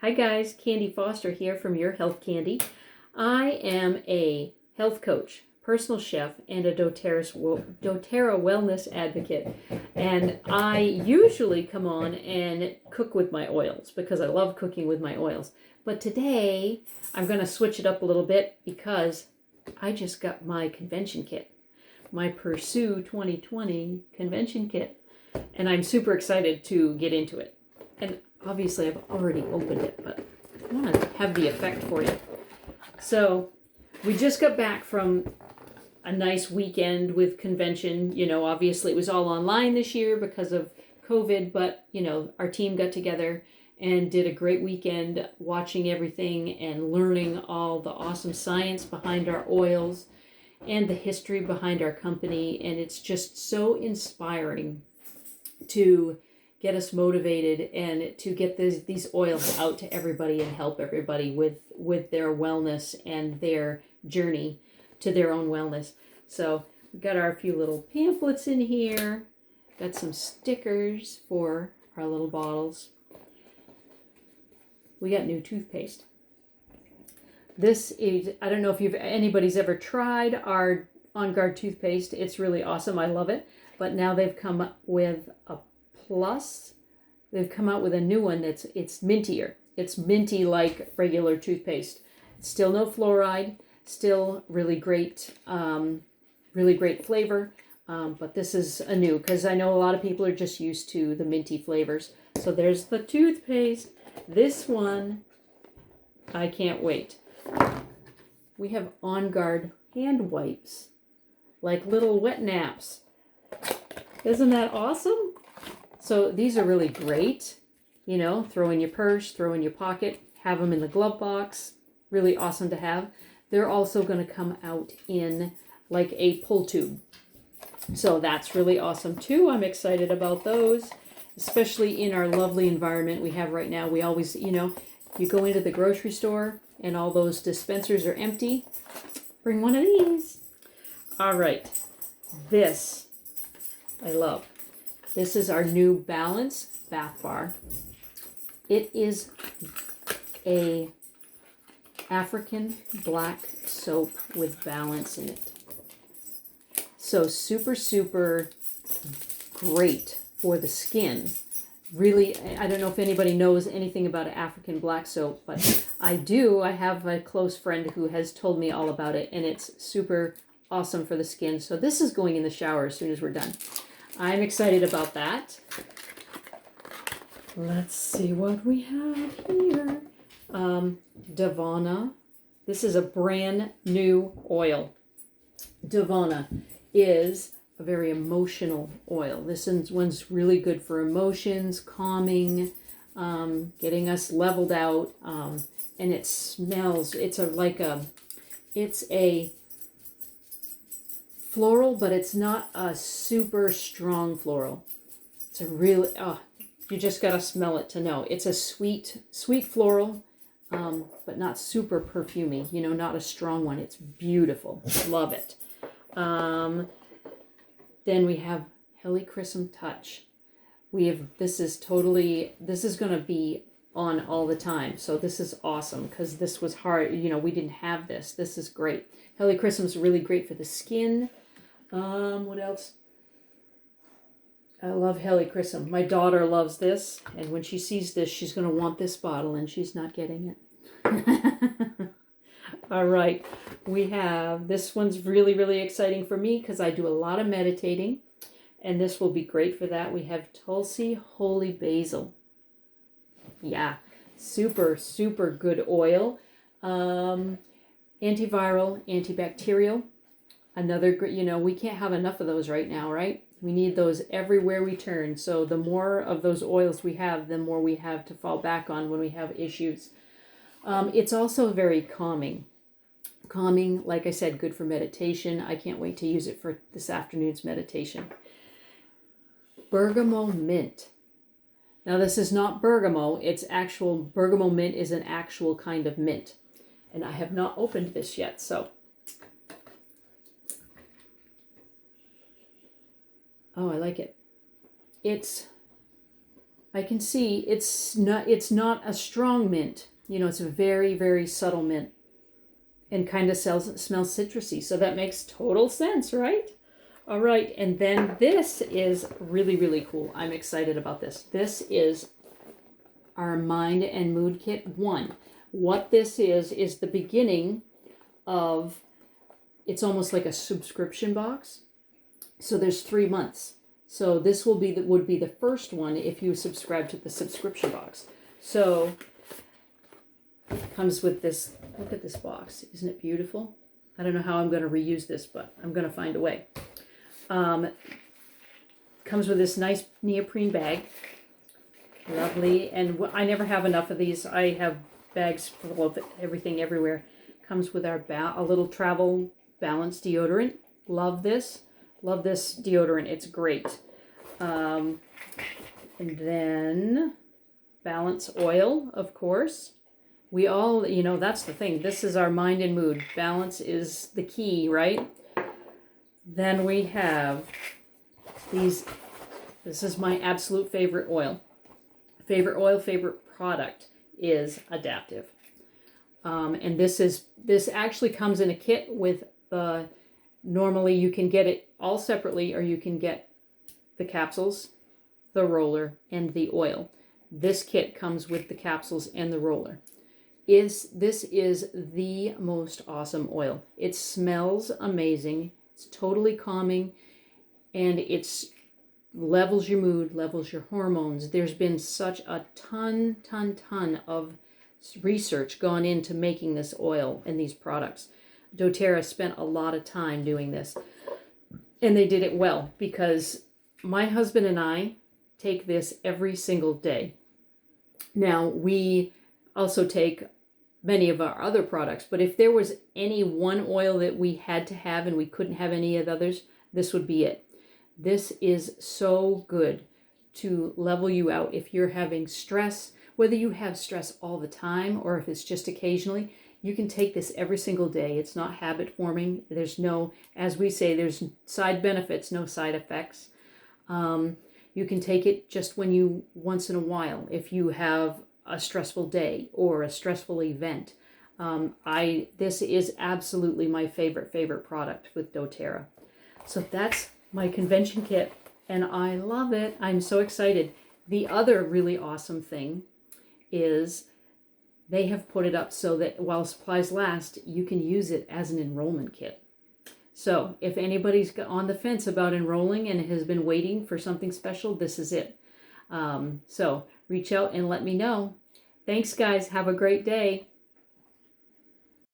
Hi guys, Candy Foster here from Your Health Candy. I am a health coach, personal chef, and a doTERRA wellness advocate. And I usually come on and cook with my oils because I love cooking with my oils. But today I'm going to switch it up a little bit because I just got my convention kit, my Pursue 2020 convention kit. And I'm super excited to get into it. And obviously I've already opened it, but I want to have the effect for you. So we just got back from a nice weekend with convention. You know, obviously it was all online this year because of COVID, but you know, our team got together and did a great weekend watching everything and learning all the awesome science behind our oils and the history behind our company. And it's just so inspiring to get us motivated and to get these oils out to everybody and help everybody with their wellness and their journey to their own wellness. So we've got our few little pamphlets in here, got some stickers for our little bottles. We got new toothpaste. This is, I don't know if anybody's ever tried our On Guard toothpaste. It's really awesome. I love it. But now they've come up with a plus. They've come out with a new one that's it's mintier. It's minty like regular toothpaste. Still no fluoride. Still really great flavor. But this is a new because I know a lot of people are just used to the minty flavors. So there's the toothpaste. This one, I can't wait. We have On Guard hand wipes, like little wet naps. Isn't that awesome? So these are really great. You know, throw in your purse, throw in your pocket, have them in the glove box. Really awesome to have. They're also going to come out in like a pull tube. So that's really awesome too. I'm excited about those, especially in our lovely environment we have right now. We always, you know, you go into the grocery store and all those dispensers are empty. Bring one of these. All right. This I love. This is our new Balance bath bar. It is a African black soap with Balance in it. So super great for the skin. Really, I don't know if anybody knows anything about African black soap, but I do. I have a close friend who has told me all about it, and it's super awesome for the skin. So this is going in the shower as soon as we're done. I'm excited about that. Let's see what we have here. Davana. This is a brand new oil. Davana is a very emotional oil. This one's really good for emotions, calming, getting us leveled out, and it smells. It's a floral, but it's not a super strong floral. It's a really, you just gotta smell it to know. It's a sweet floral, but not super perfumey, you know, not a strong one. It's beautiful. Love it. Then we have Helichrysum Touch. This is gonna be on all the time. So this is awesome because this was hard, you know, we didn't have this. This is great. Helichrysum is really great for the skin. What else? I love Helichrysum. My daughter loves this, and when she sees this, she's going to want this bottle, and she's not getting it. All right. We have, this one's really exciting for me because I do a lot of meditating, and this will be great for that. We have Tulsi Holy Basil. Yeah, super good oil. Antiviral, antibacterial. Another great, you know, we can't have enough of those right now, right? We need those everywhere we turn. So the more of those oils we have, the more we have to fall back on when we have issues. It's also very calming. Calming, like I said, good for meditation. I can't wait to use it for this afternoon's meditation. Bergamot mint. Now this is not bergamot. It's actual, bergamot mint is an actual kind of mint. And I have not opened this yet, so. Oh, I like it. It's I can see it's not a strong mint. You know, it's a very, very subtle mint and kind of smells citrusy. So that makes total sense, right? All right, and then this is really, really cool. I'm excited about this. This is our Mind and Mood Kit 1. What this is the beginning of, it's almost like a subscription box. So there's 3 months. So this would be the first one if you subscribe to the subscription box. So it comes with this, look at this box. Isn't it beautiful? I don't know how I'm going to reuse this, but I'm going to find a way. Comes with this nice neoprene bag. Lovely. And I never have enough of these. I have bags full of everything everywhere. Comes with our a little travel balance deodorant. Love this. Love this deodorant. It's great. And then balance oil, of course. We all, you know, that's the thing. This is our mind and mood. Balance is the key, right? Then we have these. This is my absolute favorite oil. Favorite product is Adaptive. And this actually comes in a kit with the, normally you can get it all separately, or you can get the capsules, the roller, and the oil. This kit comes with the capsules and the roller. This is the most awesome oil. It smells amazing. It's totally calming, and it's levels your mood, levels your hormones. There's been such a ton of research gone into making this oil and these products. doTERRA spent a lot of time doing this, and they did it well, because my husband and I take this every single day. Now, we also take many of our other products, but if there was any one oil that we had to have and we couldn't have any of the others, this would be it. This is so good to level you out if you're having stress, whether you have stress all the time or if it's just occasionally. You can take this every single day. It's not habit forming. There's no, as we say, there's side benefits, no side effects. You can take it just once in a while, if you have a stressful day or a stressful event. This is absolutely my favorite product with doTERRA. So that's my convention kit, and I love it. I'm so excited. The other really awesome thing is they have put it up so that while supplies last, you can use it as an enrollment kit. So if anybody's on the fence about enrolling and has been waiting for something special, this is it. So reach out and let me know. Thanks, guys. Have a great day.